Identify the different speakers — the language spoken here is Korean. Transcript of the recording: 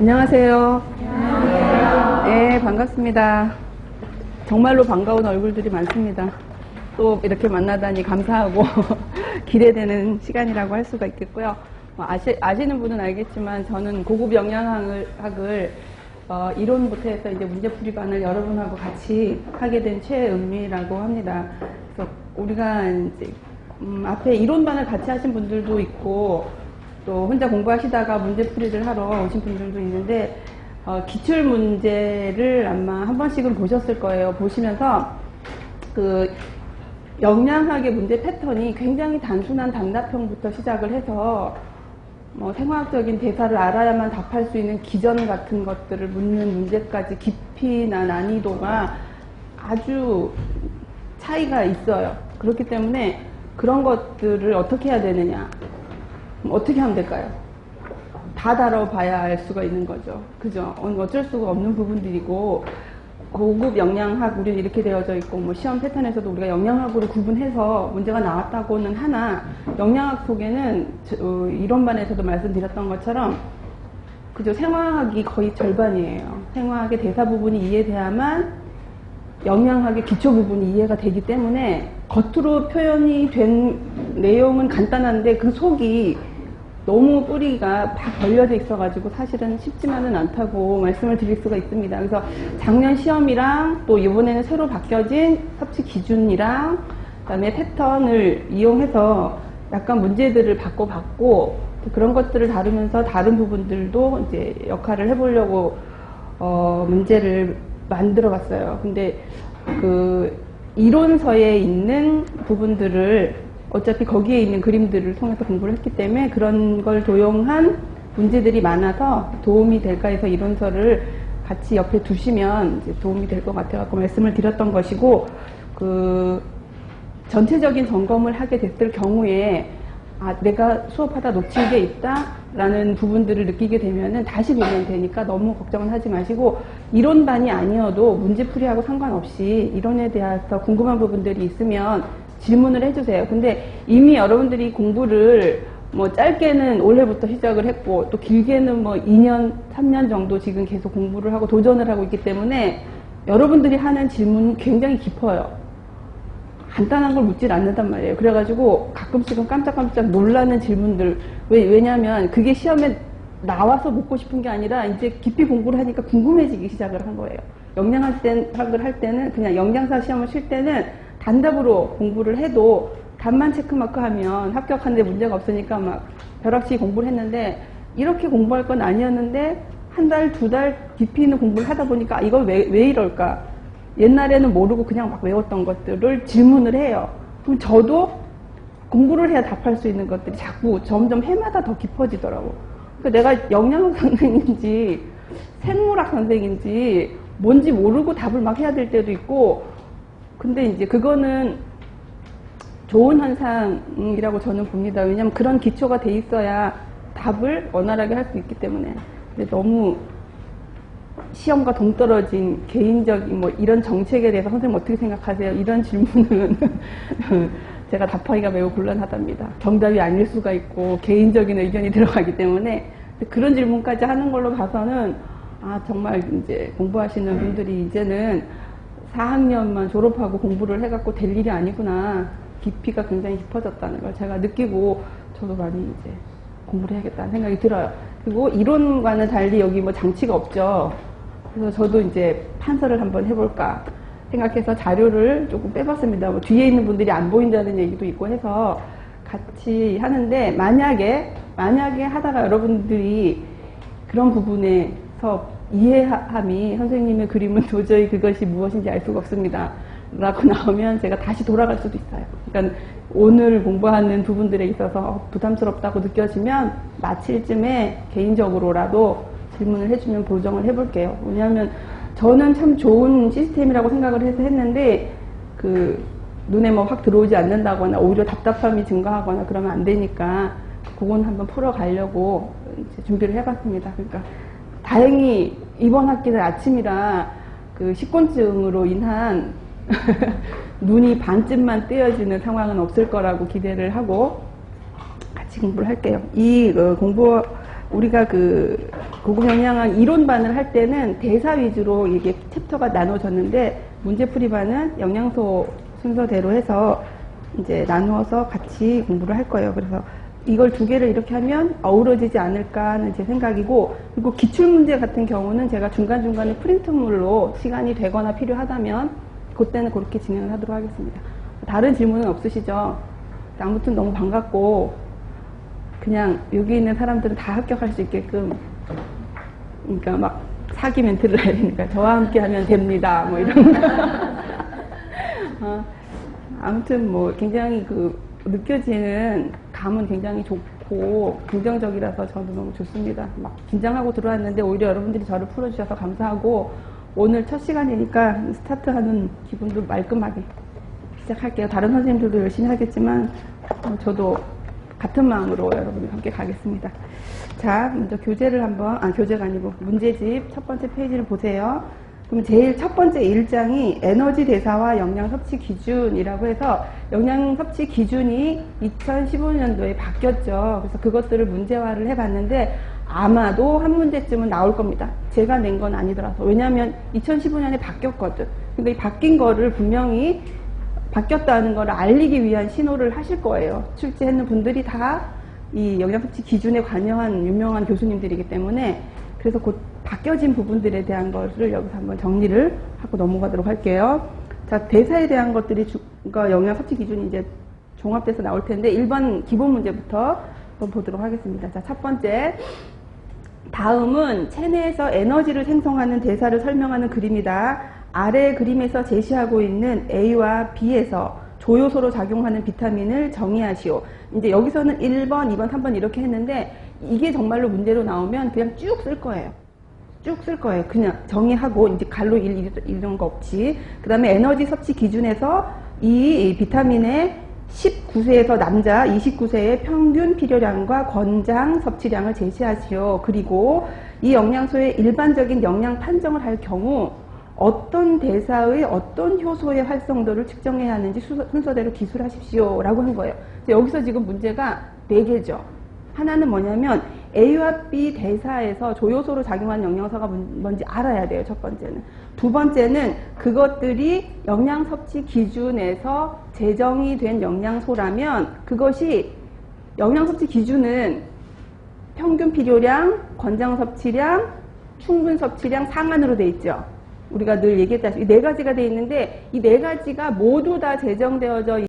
Speaker 1: 안녕하세요. 안녕하세요. 네, 반갑습니다. 정말로 반가운 얼굴들이 많습니다. 또 이렇게 만나다니 감사하고 기대되는 시간이라고 할 수가 있겠고요. 아시는 분은 알겠지만 저는 고급 영양학을 이론부터 해서 이제 문제풀이반을 여러분하고 같이 하게 된 최은미라고 합니다. 그래서 우리가 이제 앞에 이론반을 같이 하신 분들도 있고 또 혼자 공부하시다가 문제풀이를 하러 오신 분들도 있는데 기출 문제를 아마 한 번씩은 보셨을 거예요. 보시면서 그 영양학의 문제 패턴이 굉장히 단순한 단답형부터 시작을 해서 생화학적인 대사를 알아야만 답할 수 있는 기전 같은 것들을 묻는 문제까지 깊이나 난이도가 아주 차이가 있어요. 그렇기 때문에 그런 것들을 어떻게 해야 되느냐, 어떻게 하면 될까요? 다 다뤄봐야 알 수가 있는 거죠. 그죠? 어쩔 수가 없는 부분들이고, 고급 영양학, 우리는 이렇게 되어져 있고, 시험 패턴에서도 우리가 영양학으로 구분해서 문제가 나왔다고는 하나, 영양학 속에는, 이론반에서도 말씀드렸던 것처럼, 그죠? 생화학이 거의 절반이에요. 생화학의 대사 부분이 이해돼야만 영양학의 기초 부분이 이해가 되기 때문에, 겉으로 표현이 된 내용은 간단한데, 그 속이 너무 뿌리가 다 걸려져 있어가지고 사실은 쉽지만은 않다고 말씀을 드릴 수가 있습니다. 그래서 작년 시험이랑 또 이번에는 새로 바뀌어진 섭취 기준이랑 그다음에 패턴을 이용해서 약간 문제들을 바꿔봤고 그런 것들을 다루면서 다른 부분들도 이제 역할을 해보려고 문제를 만들어 봤어요. 근데 그 이론서에 있는 부분들을 어차피 거기에 있는 그림들을 통해서 공부를 했기 때문에 그런 걸 도용한 문제들이 많아서 도움이 될까 해서 이론서를 같이 옆에 두시면 이제 도움이 될 것 같아서 말씀을 드렸던 것이고, 그 전체적인 점검을 하게 됐을 경우에 내가 수업하다 놓친 게 있다라는 부분들을 느끼게 되면은 다시 보면 되니까 너무 걱정은 하지 마시고, 이론반이 아니어도 문제풀이하고 상관없이 이론에 대해서 궁금한 부분들이 있으면 질문을 해주세요. 근데 이미 여러분들이 공부를 짧게는 올해부터 시작을 했고 또 길게는 2년, 3년 정도 지금 계속 공부를 하고 도전을 하고 있기 때문에 여러분들이 하는 질문은 굉장히 깊어요. 간단한 걸 묻질 않는단 말이에요. 그래가지고 가끔씩은 깜짝깜짝 놀라는 질문들, 왜냐하면 그게 시험에 나와서 묻고 싶은 게 아니라 이제 깊이 공부를 하니까 궁금해지기 시작을 한 거예요. 영양학을 할 때는 그냥 영양사 시험을 칠 때는 단답으로 공부를 해도 답만 체크마크하면 합격하는데 문제가 없으니까 막 벼락치기 공부를 했는데, 이렇게 공부할 건 아니었는데 한 달, 두 달 깊이 있는 공부를 하다 보니까 이걸 왜 이럴까? 옛날에는 모르고 그냥 막 외웠던 것들을 질문을 해요. 그럼 저도 공부를 해야 답할 수 있는 것들이 자꾸 점점 해마다 더 깊어지더라고. 그러니까 내가 영양학 선생인지 생물학 선생인지 뭔지 모르고 답을 막 해야 될 때도 있고, 근데 이제 그거는 좋은 현상이라고 저는 봅니다. 왜냐면 그런 기초가 돼 있어야 답을 원활하게 할 수 있기 때문에. 근데 너무 시험과 동떨어진 개인적인 이런 정책에 대해서 선생님 어떻게 생각하세요? 이런 질문은 제가 답하기가 매우 곤란하답니다. 정답이 아닐 수가 있고 개인적인 의견이 들어가기 때문에 그런 질문까지 하는 걸로 봐서는 정말 이제 공부하시는 분들이 이제는 4학년만 졸업하고 공부를 해갖고 될 일이 아니구나. 깊이가 굉장히 깊어졌다는 걸 제가 느끼고 저도 많이 이제 공부를 해야겠다는 생각이 들어요. 그리고 이론과는 달리 여기 장치가 없죠. 그래서 저도 이제 판서를 한번 해볼까 생각해서 자료를 조금 빼봤습니다. 뒤에 있는 분들이 안 보인다는 얘기도 있고 해서 같이 하는데, 만약에 하다가 여러분들이 그런 부분에서 이해함이 선생님의 그림은 도저히 그것이 무엇인지 알 수가 없습니다 라고 나오면 제가 다시 돌아갈 수도 있어요. 그러니까 오늘 공부하는 부분들에 있어서 부담스럽다고 느껴지면 마칠 쯤에 개인적으로라도 질문을 해주면 보정을 해볼게요. 왜냐하면 저는 참 좋은 시스템이라고 생각을 해서 했는데 그 눈에 확 들어오지 않는다거나 오히려 답답함이 증가하거나 그러면 안 되니까 그건 한번 풀어가려고 이제 준비를 해봤습니다. 그러니까 다행히 이번 학기는 아침이라 그 식곤증으로 인한 눈이 반쯤만 떼어지는 상황은 없을 거라고 기대를 하고 같이 공부를 할게요. 이 공부 우리가 그 고급 영양학 이론반을 할 때는 대사 위주로 이게 챕터가 나눠졌는데 문제풀이반은 영양소 순서대로 해서 이제 나누어서 같이 공부를 할 거예요. 그래서 이걸 두 개를 이렇게 하면 어우러지지 않을까 하는 제 생각이고, 그리고 기출문제 같은 경우는 제가 중간중간에 프린트물로 시간이 되거나 필요하다면 그때는 그렇게 진행을 하도록 하겠습니다. 다른 질문은 없으시죠? 아무튼 너무 반갑고, 그냥 여기 있는 사람들은 다 합격할 수 있게끔, 그러니까 막 사기 멘트를 해야 되니까 저와 함께 하면 됩니다 뭐 이런 아무튼 뭐 굉장히 그 느껴지는 감은 굉장히 좋고 긍정적이라서 저도 너무 좋습니다. 막 긴장하고 들어왔는데 오히려 여러분들이 저를 풀어주셔서 감사하고, 오늘 첫 시간이니까 스타트하는 기분도 말끔하게 시작할게요. 다른 선생님들도 열심히 하겠지만 저도 같은 마음으로 여러분과 함께 가겠습니다. 자, 먼저 교재를 한번, 교재가 아니고 문제집 첫 번째 페이지를 보세요. 그럼 제일 첫 번째 1장이 에너지 대사와 영양 섭취 기준이라고 해서, 영양 섭취 기준이 2015년도에 바뀌었죠. 그래서 그것들을 문제화를 해봤는데 아마도 한 문제쯤은 나올 겁니다. 제가 낸 건 아니더라도. 왜냐하면 2015년에 바뀌었거든. 그러니까 이 바뀐 거를 분명히 바뀌었다는 걸 알리기 위한 신호를 하실 거예요. 출제했는 분들이 다 이 영양섭취 기준에 관여한 유명한 교수님들이기 때문에, 그래서 곧 바뀌어진 부분들에 대한 것을 여기서 한번 정리를 하고 넘어가도록 할게요. 자, 대사에 대한 것들이 그러니까 영양섭취 기준이 이제 종합돼서 나올 텐데 1번 기본 문제부터 한번 보도록 하겠습니다. 자, 첫 번째. 다음은 체내에서 에너지를 생성하는 대사를 설명하는 그림이다. 아래 그림에서 제시하고 있는 A와 B에서 조효소로 작용하는 비타민을 정의하시오. 이제 여기서는 1번, 2번, 3번 이렇게 했는데 이게 정말로 문제로 나오면 그냥 쭉 쓸 거예요. 쭉 쓸 거예요. 그냥 정의하고 이제 갈로 이런 거 없이. 그 다음에 에너지 섭취 기준에서 이 비타민의 19세에서 남자 29세의 평균 필요량과 권장 섭취량을 제시하시오. 그리고 이 영양소의 일반적인 영양 판정을 할 경우 어떤 대사의 어떤 효소의 활성도를 측정해야 하는지 순서대로 기술하십시오 라고 한 거예요. 여기서 지금 문제가 4개죠. 하나는 뭐냐면 A와 B 대사에서 조효소로 작용하는 영양소가 뭔지 알아야 돼요. 첫 번째는. 두 번째는 그것들이 영양 섭취 기준에서 제정이 된 영양소라면 그것이 영양 섭취 기준은 평균 필요량, 권장 섭취량, 충분 섭취량 상한으로 돼 있죠. 우리가 늘 얘기했다시피 이 4가지가 돼 있는데 이 4가지가 모두 다 제정되어져